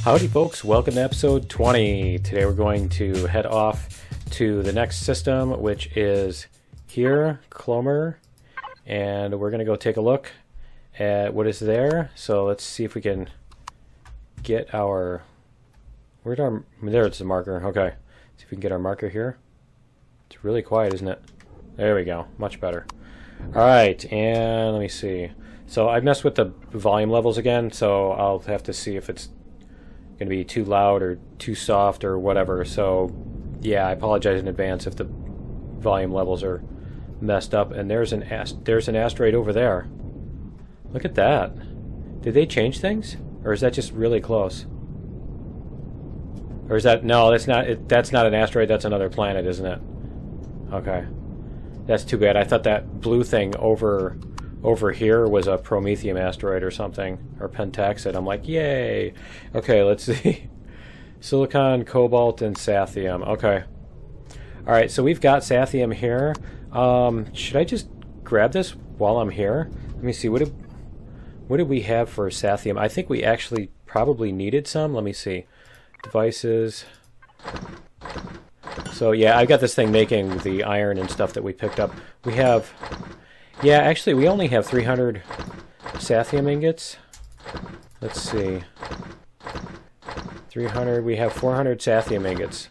Howdy folks, welcome to episode 20. Today we're going to head off to the next system, which is here, Plummer, and we're going to go take a look at what is there. So let's see if we can get our, where's our, there's the marker, okay. See if we can get our marker here. It's really quiet, isn't it? There we go, much better. Alright, and let me see. So I messed with the volume levels again, so I'll have to see if it's going to be too loud or too soft or whatever. So yeah, I apologize in advance if the volume levels are messed up. And there's an asteroid over there. Look at that. Did they change things, or is that just really close? Or is that, no, that's not. That's not an asteroid. That's another planet, isn't it? Okay, that's too bad. I thought that blue thing over here was a Promethium asteroid or something, or Pentaxid. I'm like, yay! Okay, let's see. Silicon, Cobalt, and Sathium. Okay. Alright, so we've got Sathium here. Should I just grab this while I'm here? Let me see, what did we have for Sathium? I think we actually probably needed some. Let me see. Devices. So yeah, I've got this thing making the iron and stuff that we picked up. We have... Yeah, actually, we only have 300 Sathium ingots. Let's see. 300, we have 400 Sathium ingots.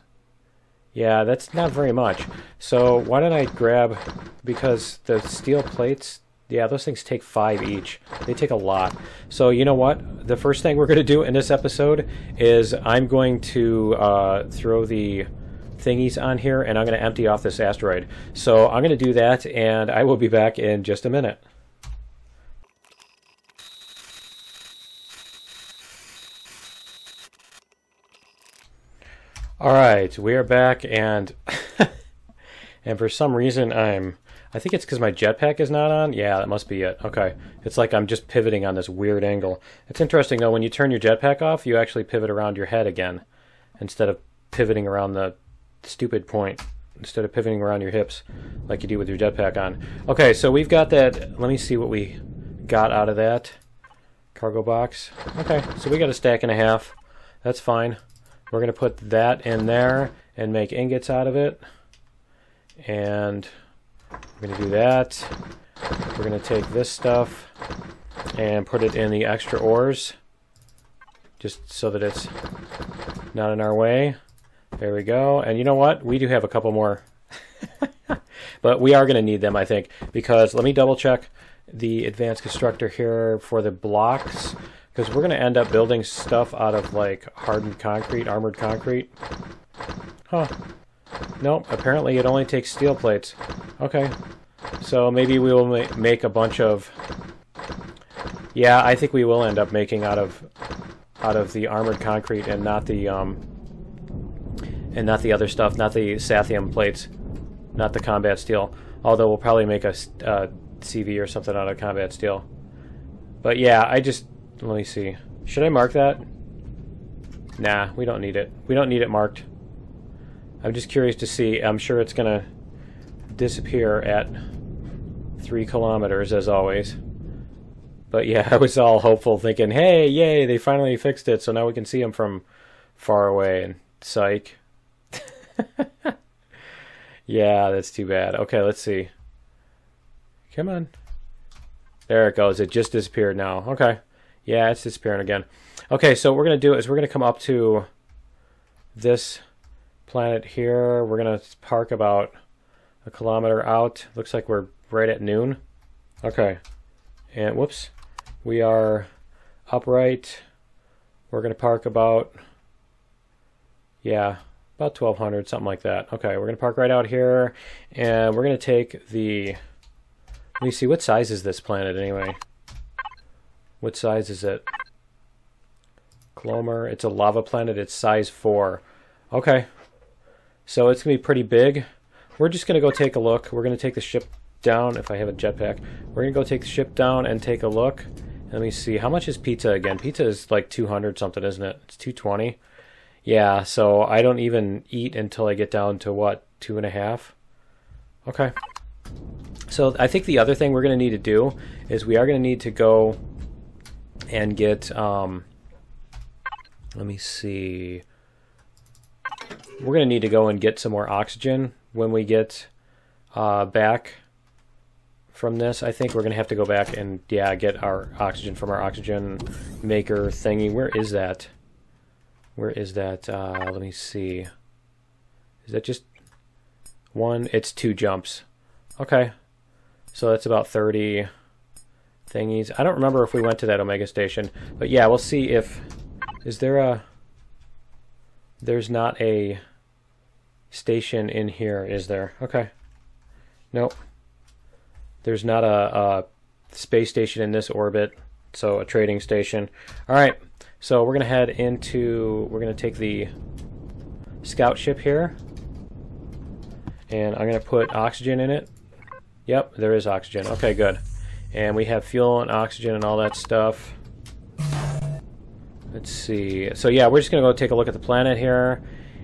Yeah, that's not very much. So why don't I grab, because the steel plates, yeah, those things take 5 each. They take a lot. So you know what? The first thing we're going to do in this episode is I'm going to throw the thingies on here, and I'm going to empty off this asteroid. So I'm going to do that, and I will be back in just a minute. Alright, we are back, and and for some reason I think it's because my jetpack is not on. Yeah, that must be it. Okay, it's like I'm just pivoting on this weird angle. It's interesting though, when you turn your jetpack off, you actually pivot around your head again, instead of pivoting around the stupid point, instead of pivoting around your hips like you do with your jetpack on. Okay, so we've got that. Let me see what we got out of that cargo box. Okay, so we got a stack and a half. That's fine. We're going to put that in there and make ingots out of it. And we're going to do that. We're going to take this stuff and put it in the extra ores, just so that it's not in our way. There we go. And you know what? We do have a couple more. But we are going to need them, I think, because let me double check the advanced constructor here for the blocks, because we're going to end up building stuff out of like hardened concrete, armored concrete. Huh. Nope, apparently it only takes steel plates. Okay. So maybe we will make a bunch of... Yeah, I think we will end up making out of the armored concrete and not the other stuff, not the Sathium plates, not the combat steel. Although we'll probably make a CV or something out of combat steel. But yeah, let me see. Should I mark that? Nah, we don't need it. We don't need it marked. I'm just curious to see. I'm sure it's going to disappear at 3 kilometers as always. But yeah, I was all hopeful thinking, hey, yay, they finally fixed it, so now we can see them from far away. And psych. Yeah, that's too bad. Okay, let's see. Come on. There it goes. It just disappeared now. Okay. Yeah, it's disappearing again. Okay, so what we're going to do is we're going to come up to this planet here. We're going to park about a kilometer out. Looks like we're right at noon. Okay. And whoops. We are upright. We're going to park about, yeah, about 1200, something like that. Okay, we're going to park right out here, and we're going to take the... Let me see, what size is this planet anyway? What size is it? Plummer, it's a lava planet, it's size 4. Okay, so it's going to be pretty big. We're just going to go take a look. We're going to take the ship down, if I have a jetpack. We're going to go take the ship down and take a look. Let me see, how much is pizza again? Pizza is like 200 something, isn't it? It's 220. Yeah, so I don't even eat until I get down to, what, 2.5? Okay. So I think the other thing we're going to need to do is we are going to need to go and get, let Let me see. We're going to need to go and get some more oxygen when we get back from this. I think we're going to have to go back and, yeah, get our oxygen from our oxygen maker thingy. Where is that? Where is that? Let me see. Is that just one? It's 2 jumps. Okay. So that's about 30 thingies. I don't remember if we went to that Omega station. But yeah, we'll see if... Is there a... There's not a station in here, is there? Okay. Nope. There's not a space station in this orbit, so a trading station. Alright, so we're going to head into... We're going to take the scout ship here. And I'm going to put oxygen in it. Yep, there is oxygen. Okay, good. And we have fuel and oxygen and all that stuff. Let's see. So yeah, we're just going to go take a look at the planet here.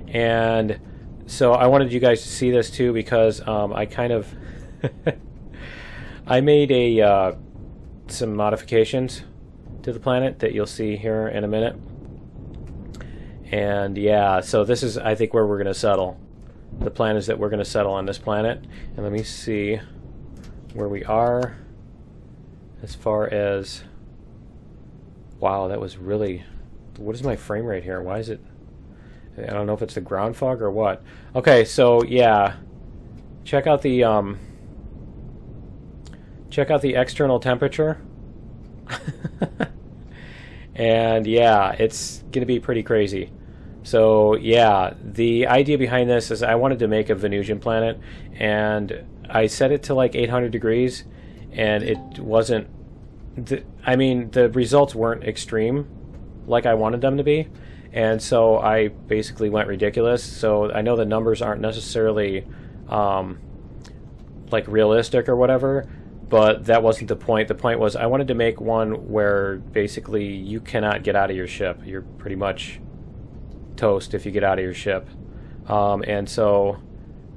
And so I wanted you guys to see this too because I kind of... I made some modifications to the planet that you'll see here in a minute. And yeah, so this is, I think, where we're going to settle. The plan is that we're going to settle on this planet. And let me see where we are as far as... Wow, that was really... What is my frame rate here? Why is it... I don't know if it's the ground fog or what. Okay, so yeah. Check out the external temperature. And yeah, it's going to be pretty crazy. So yeah, the idea behind this is I wanted to make a Venusian planet, and I set it to like 800 degrees, and it wasn't... I mean, the results weren't extreme like I wanted them to be, and so I basically went ridiculous. So I know the numbers aren't necessarily like realistic or whatever, but that wasn't the point. The point was I wanted to make one where basically you cannot get out of your ship. You're pretty much toast if you get out of your ship. And so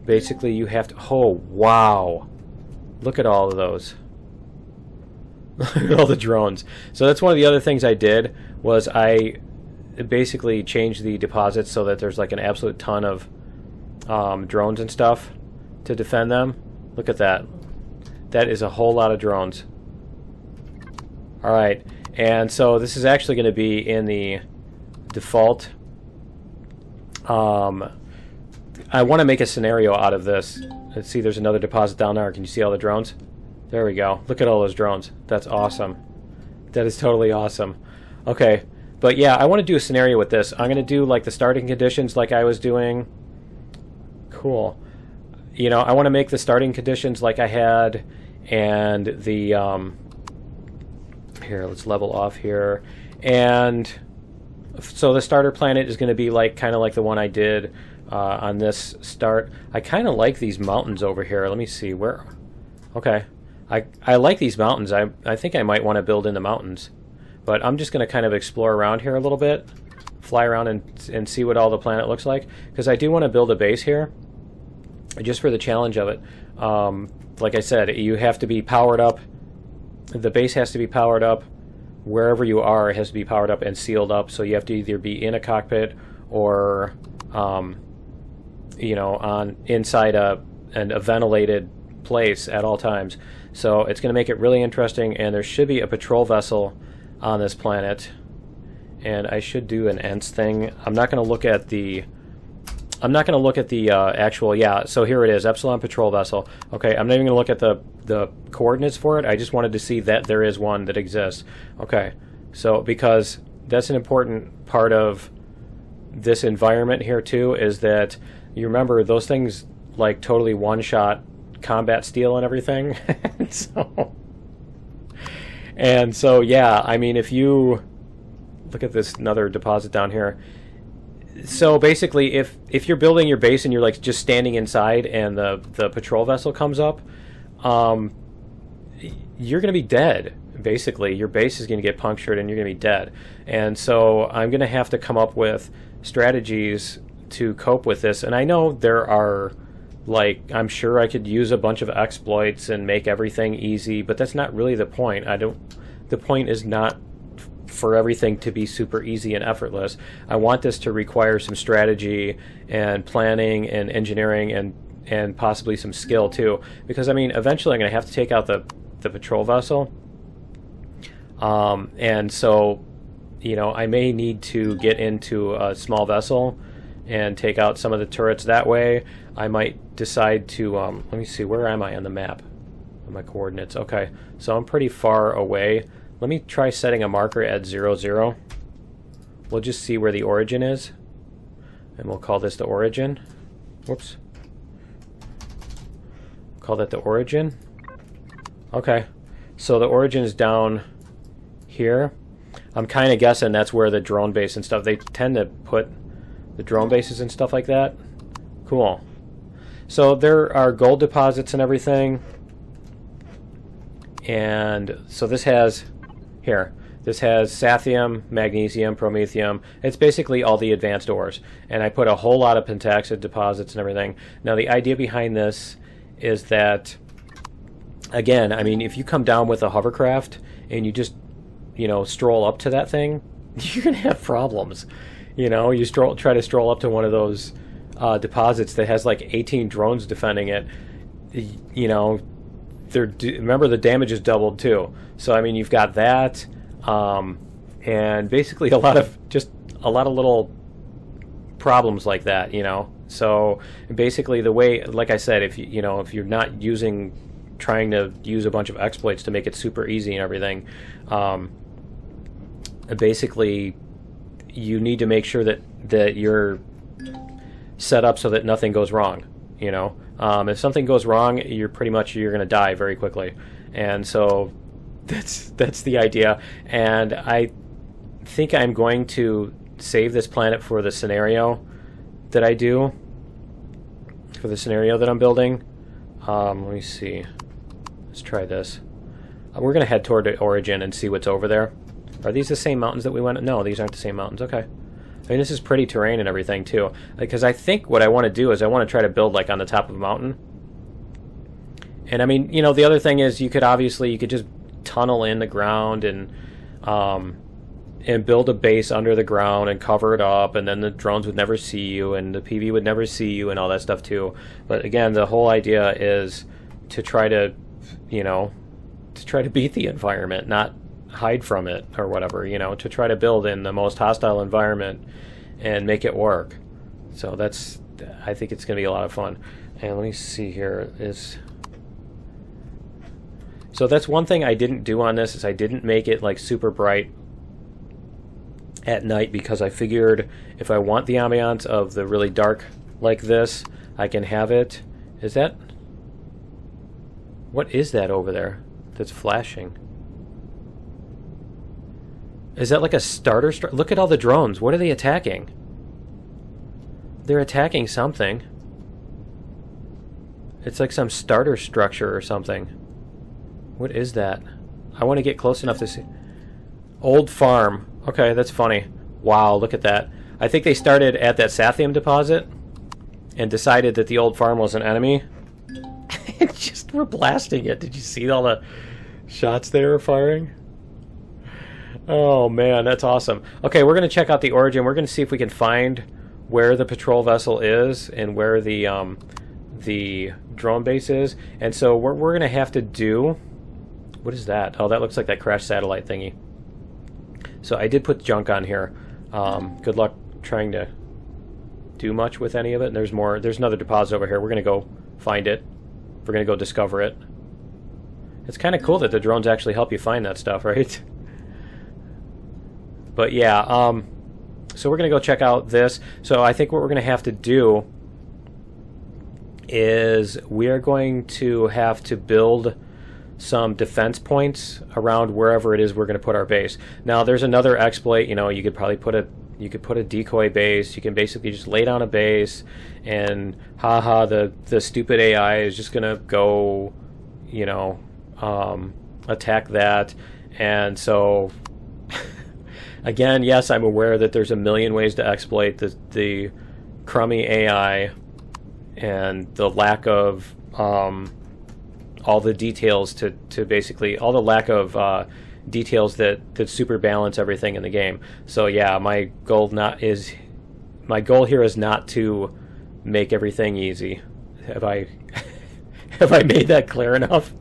basically you have to... Oh, wow. Look at all of those. Look at all the drones. So that's one of the other things I did, was I basically changed the deposits so that there's like an absolute ton of drones and stuff to defend them. Look at that. That is a whole lot of drones. Alright, and so this is actually going to be in the default. I want to make a scenario out of this. Let's see, there's another deposit down there. Can you see all the drones? There we go. Look at all those drones. That's awesome. That is totally awesome. Okay, but yeah, I want to do a scenario with this. I'm going to do like the starting conditions like I was doing. Cool. You know, I want to make the starting conditions like I had, and the here, let's level off here. And so the starter planet is going to be like kind of like the one I did on this start. I kind of like these mountains over here. Let me see where. Okay, I like these mountains. I think I might want to build in the mountains, but I'm just going to kind of explore around here a little bit, fly around and see what all the planet looks like, because I do want to build a base here just for the challenge of it. Like I said, you have to be powered up. The base has to be powered up. Wherever you are, it has to be powered up and sealed up. So you have to either be in a cockpit or, you know, inside a ventilated place at all times. So it's going to make it really interesting. And there should be a patrol vessel on this planet. And I should do an ENS thing. I'm not going to look at the actual, yeah, so here it is, Epsilon Patrol Vessel. Okay, I'm not even going to look at the coordinates for it. I just wanted to see that there is one that exists. Okay, so because that's an important part of this environment here too, is that you remember those things like totally one-shot combat steel and everything. and so yeah, I mean, if you look at this another deposit down here. So basically, if you're building your base and you're like just standing inside and the patrol vessel comes up, you're going to be dead. Basically, your base is going to get punctured and you're going to be dead. And so I'm going to have to come up with strategies to cope with this. And I know there are, like, I'm sure I could use a bunch of exploits and make everything easy, but that's not really the point. The point is not for everything to be super easy and effortless. I want this to require some strategy and planning and engineering and possibly some skill too, because I mean eventually I'm going to have to take out the patrol vessel, and so you know I may need to get into a small vessel and take out some of the turrets that way. I might decide to let me see, where am I on the map? My coordinates. Okay, so I'm pretty far away. Let me try setting a marker at 0, 0. We'll just see where the origin is, and we'll call this the origin. Whoops. Call that the origin. Okay, so the origin is down here. I'm kind of guessing that's where the drone base and stuff, they tend to put the drone bases and stuff like that. Cool. So there are gold deposits and everything. And so this has, here, this has sathium, magnesium, promethium. It's basically all the advanced ores. And I put a whole lot of pentaxid deposits and everything. Now the idea behind this is that, again, I mean, if you come down with a hovercraft and you just, you know, stroll up to that thing, you're going to have problems. You know, you try to stroll up to one of those deposits that has like 18 drones defending it. You know, remember the damage is doubled too. So I mean, you've got that, and basically a lot of little problems like that. You know, so basically the way, like I said, if you're not trying to use a bunch of exploits to make it super easy and everything, basically you need to make sure that you're set up so that nothing goes wrong. You know, if something goes wrong, you're going to die very quickly, and so that's the idea. And I think I'm going to save this planet for the scenario that I do, for the scenario that I'm building. Let me see. Let's try this. We're going to head toward the origin and see what's over there. Are these the same mountains that we went? No, these aren't the same mountains. Okay. I mean, this is pretty terrain and everything too, because I think what I want to do is I want to try to build like on the top of a mountain. And I mean, you know, the other thing is you could just tunnel in the ground and build a base under the ground and cover it up, and then the drones would never see you and the PV would never see you and all that stuff too. But again, the whole idea is to try to, you know, beat the environment, not hide from it or whatever, you know, to try to build in the most hostile environment and make it work. So I think it's going to be a lot of fun. And let me see here so that's one thing I didn't do on this, is I didn't make it like super bright at night, because I figured if I want the ambiance of the really dark like this, I can have it. What is that over there that's flashing? Is that like a starter? Look at all the drones. What are they attacking? They're attacking something. It's like some starter structure or something. What is that? I want to get close enough to see. Old farm. Okay, that's funny. Wow, look at that. I think they started at that sathium deposit and decided that the old farm was an enemy. And just were blasting it. Did you see all the shots they were firing? Oh man, that's awesome. Okay, we're going to check out the origin. We're going to see if we can find where the patrol vessel is and where the drone base is. And so what we're going to have to do... What is that? Oh, that looks like that crashed satellite thingy. So I did put junk on here. Good luck trying to do much with any of it. And there's more. There's another deposit over here. We're going to go find it. We're going to go discover it. It's kind of cool that the drones actually help you find that stuff, right? But yeah, so we're going to go check out this. So I think what we're going to have to do is we are going to have to build some defense points around wherever it is we're going to put our base. Now there's another exploit, you know, you could probably put a decoy base. You can basically just lay down a base and haha, the stupid AI is just going to go, you know, attack that. And so again, yes, I'm aware that there's a million ways to exploit the crummy AI and the lack of all the details to basically, all the lack of details that super balance everything in the game. So yeah, my goal here is not to make everything easy. Have I have I made that clear enough?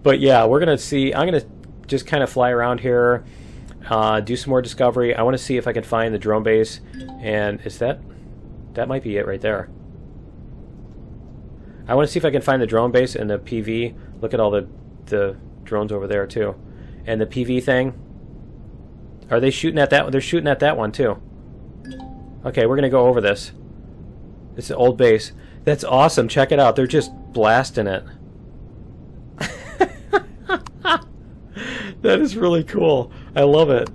But yeah, we're gonna see. I'm gonna just kind of fly around here, do some more discovery. I want to see if I can find the drone base. And is that might be it right there. I want to see if I can find the drone base and the PV. Look at all the drones over there too, and the PV thing. Are they shooting at that? They're shooting at that one too. Okay, we're gonna go over this. It's an old base. That's awesome. Check it out. They're just blasting it. That is really cool. I love it.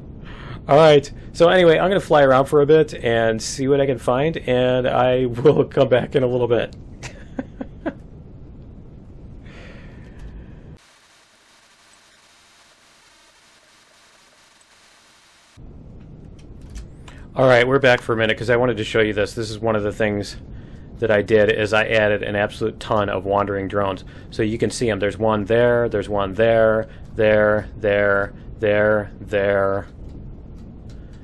Alright, so anyway, I'm going to fly around for a bit and see what I can find, and I will come back in a little bit. Alright, we're back for a minute because I wanted to show you this. This is one of the things that I did, is I added an absolute ton of wandering drones. So you can see them. There's one there, there's one there, there.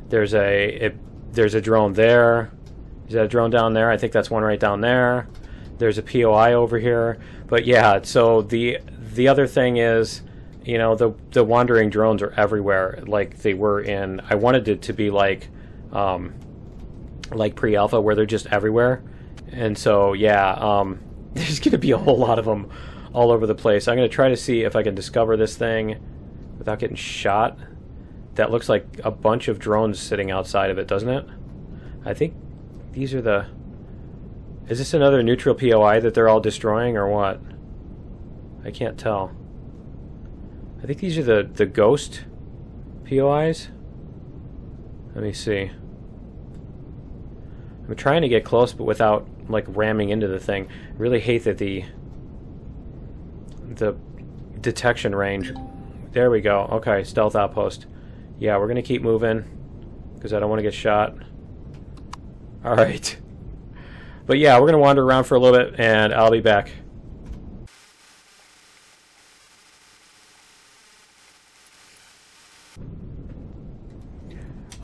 There's a drone there. Is that a drone down there? I think that's one right down there. There's a POI over here. But yeah, so the other thing is, you know, the wandering drones are everywhere, like they were in. I wanted it to be like pre-alpha, where they're just everywhere. And so yeah, there's gonna be a whole lot of them all over the place. I'm gonna try to see if I can discover this thing without getting shot. That looks like a bunch of drones sitting outside of it, doesn't it? I think these are the... Is this another neutral POI that they're all destroying, or what? I can't tell. I think these are the ghost POIs. Let me see. I'm trying to get close, but without like ramming into the thing. I really hate that the detection range. There we go. Okay, stealth outpost. Yeah, we're gonna keep moving because I don't want to get shot. All right. But yeah, we're gonna wander around for a little bit, and I'll be back.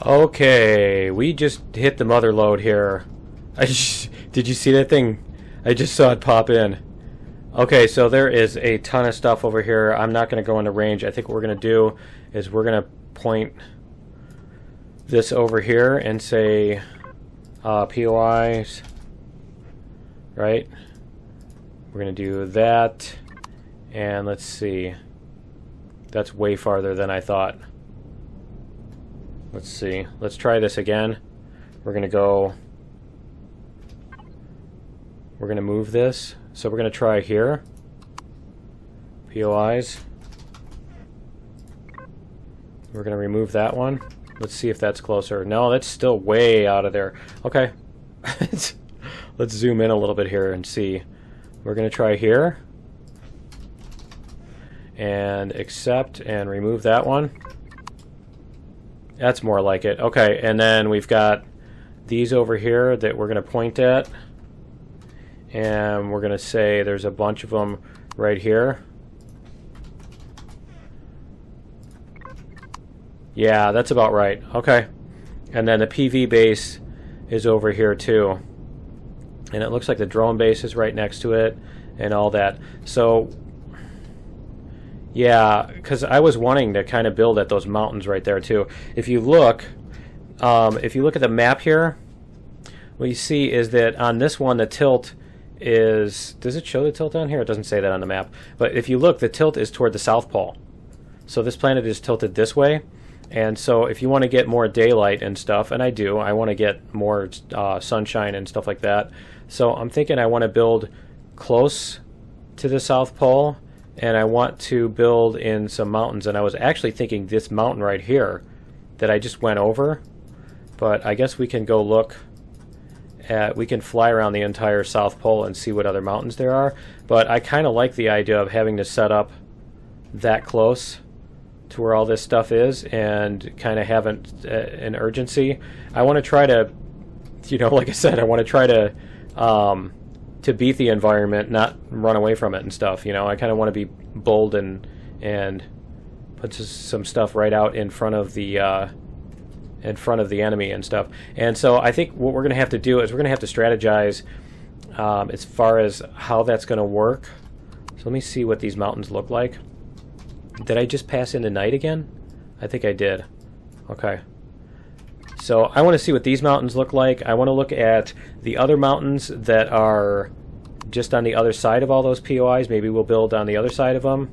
Okay, we just hit the mother lode here. Did you see that thing? I just saw it pop in. Okay, so there is a ton of stuff over here. I'm not going to go into range. I think what we're going to do is we're going to point this over here and say POIs, right? We're going to do that, and let's see. That's way farther than I thought. Let's see. Let's try this again. We're going to go... We're going to move this. So we're going to try here. POIs. We're going to remove that one. Let's see if that's closer. No, that's still way out of there. Okay. Let's zoom in a little bit here and see. We're going to try here. And accept and remove that one. That's more like it. Okay, and then we've got these over here that we're going to point at. And we're going to say there's a bunch of them right here. Yeah, that's about right. Okay. And then the PV base is over here too. And it looks like the drone base is right next to it and all that. So, yeah, because I was wanting to kind of build at those mountains right there too. If you look at the map here, what you see is that on this one the tilt is... Does it show the tilt on here? It doesn't say that on the map. But if you look, the tilt is toward the South Pole. So this planet is tilted this way. And so if you want to get more daylight and stuff, and I do, I want to get more sunshine and stuff like that. So I'm thinking I want to build close to the South Pole, and I want to build in some mountains. And I was actually thinking this mountain right here that I just went over. But I guess we can go look at... We can fly around the entire South Pole and see what other mountains there are. But I kind of like the idea of having to set up that close to where all this stuff is and kind of have an urgency. I want to try to, you know, like I said, I want to try to beat the environment, not run away from it and stuff. You know, I kind of want to be bold and Puts some stuff right out in front of the enemy and stuff. And so I think what we're going to have to do is we're going to have to strategize as far as how that's going to work. So let me see what these mountains look like. Did I just pass into night again? I think I did. Okay. So I want to see what these mountains look like. I want to look at the other mountains that are just on the other side of all those POIs. Maybe we'll build on the other side of them.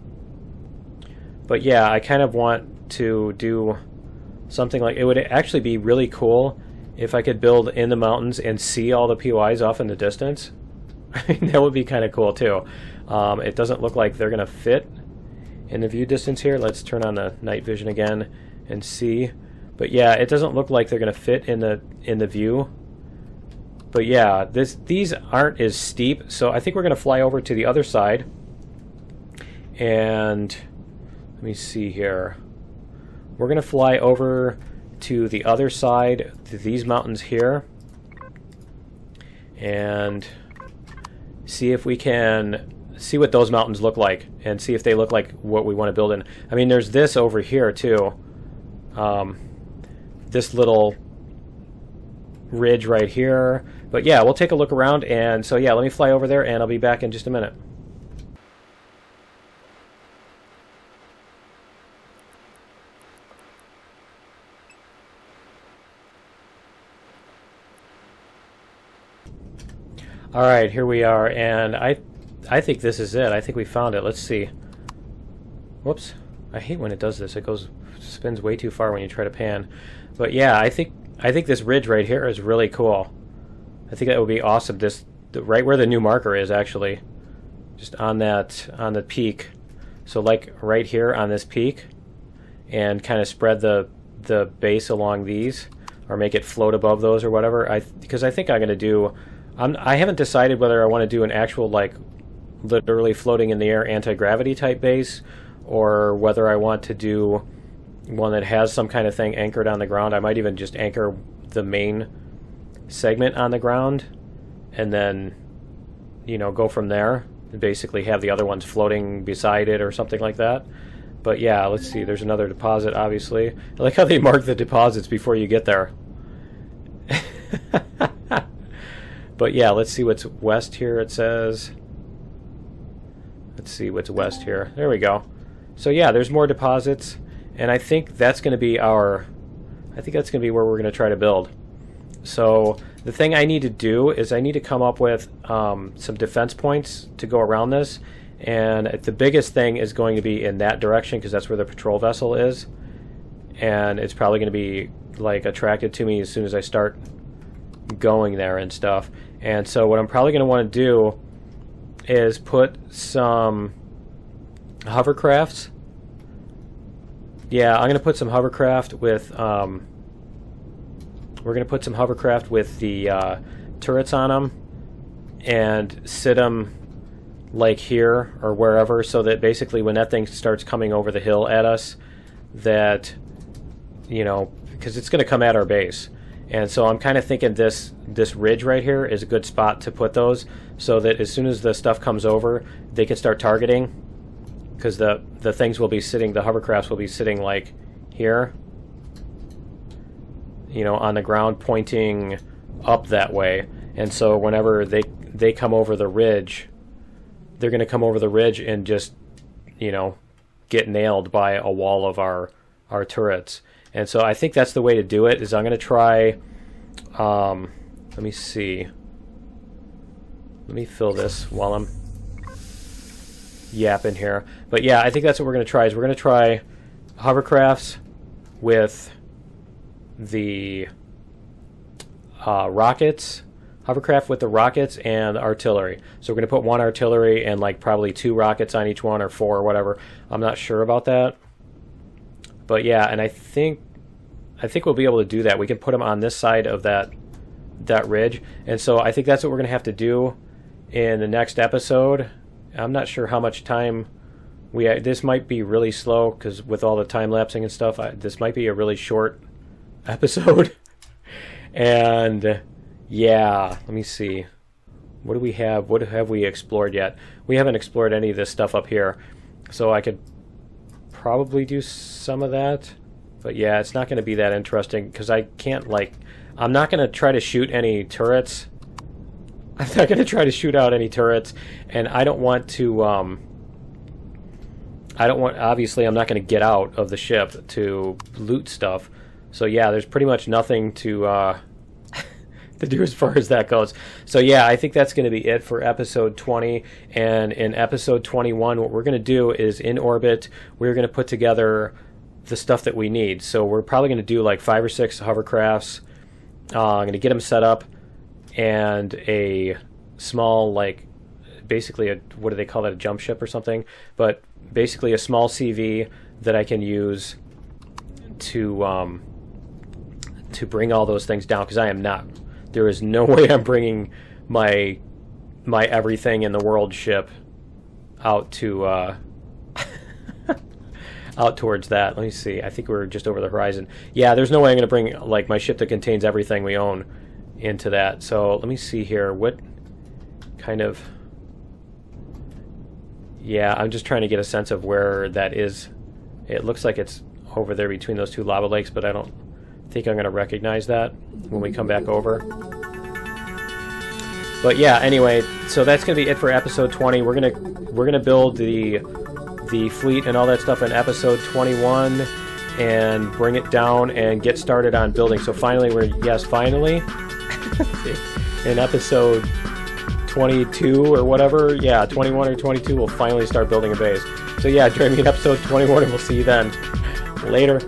But yeah, I kind of want to do something like... It would actually be really cool if I could build in the mountains and see all the POIs off in the distance. I mean, that would be kind of cool too. It doesn't look like they're going to fit in the view distance here. Let's turn on the night vision again and see. But yeah, it doesn't look like they're going to fit in the view. But yeah, these aren't as steep, so I think we're going to fly over to the other side. And let me see here. We're going to fly over to the other side, to these mountains here, and see if we can see what those mountains look like, and see if they look like what we want to build in. I mean, there's this over here too. This little ridge right here. But yeah, we'll take a look around, and so yeah, let me fly over there and I'll be back in just a minute. Alright, here we are, and I think this is it. I think we found it. Let's see. Whoops. I hate when it does this. It spins way too far when you try to pan. But yeah, I think this ridge right here is really cool. I think that would be awesome. Right where the new marker is, actually, just on the peak. So like right here on this peak, and kind of spread the base along these, or make it float above those or whatever. Because I think I'm going to do. I haven't decided whether I want to do an actual like literally floating in the air anti-gravity type base, or whether I want to do one that has some kind of thing anchored on the ground. I might even just anchor the main segment on the ground and then, you know, go from there and basically have the other ones floating beside it or something like that. But yeah, let's see, there's another deposit, obviously. I like how they mark the deposits before you get there. But yeah, let's see what's west here, it says. Let's see what's west here. There we go. So yeah, there's more deposits, and I think that's going to be where we're going to try to build. So the thing I need to do is I need to come up with some defense points to go around this, and the biggest thing is going to be in that direction because that's where the patrol vessel is, and it's probably going to be like attracted to me as soon as I start going there and stuff. And so what I'm probably going to want to do is put some hovercrafts. Yeah, I'm going to put some hovercraft with we're going to put some hovercraft with the turrets on them and sit them like here or wherever, so that basically when that thing starts coming over the hill at us, that, you know, because it's going to come at our base. And so I'm kind of thinking this ridge right here is a good spot to put those, so that as soon as the stuff comes over, they can start targeting, because the things will be sitting, the hovercrafts will be sitting like here, you know, on the ground pointing up that way. And so whenever they come over the ridge, they're going to come over the ridge and just, you know, get nailed by a wall of our turrets. And so I think that's the way to do it, is I'm going to try, let me see. Let me fill this while I'm yapping here. But yeah, I think that's what we're going to try, is we're going to try hovercrafts with the rockets, hovercraft with the rockets and artillery. So we're going to put one artillery and like probably 2 rockets on each one, or 4 or whatever. I'm not sure about that. But yeah, and I think we'll be able to do that. We can put them on this side of that ridge. And so I think that's what we're going to have to do in the next episode. I'm not sure how much time this might be really slow, because with all the time lapsing and stuff, this might be a really short episode. And yeah, let me see. What do we have? What have we explored yet? We haven't explored any of this stuff up here. So I could probably do some of that. But yeah, it's not going to be that interesting because I can't, like... I'm not going to try to shoot any turrets. I'm not going to try to shoot out any turrets. And I don't want to... Obviously, I'm not going to get out of the ship to loot stuff. So yeah, there's pretty much nothing to do as far as that goes. So yeah, I think that's going to be it for episode 20. And in episode 21, what we're going to do is in orbit, we're going to put together the stuff that we need. So we're probably going to do like 5 or 6 hovercrafts. I'm going to get them set up, and a small, like, basically a, what do they call that, a jump ship or something? But basically a small CV that I can use to bring all those things down, because I am not. There is no way I'm bringing my everything in the world ship out to out towards that. Let me see. I think we're just over the horizon. Yeah, there's no way I'm going to bring like my ship that contains everything we own into that. So let me see here. What kind of... Yeah, I'm just trying to get a sense of where that is. It looks like it's over there between those 2 lava lakes, but I don't think I'm going to recognize that when we come back over. But yeah, anyway, so that's going to be it for episode 20. We're gonna build the fleet and all that stuff in episode 21 and bring it down and get started on building. So finally, finally in episode 22 or whatever, yeah, 21 or 22, we'll finally start building a base. So yeah, join me in episode 21 and we'll see you then. Later.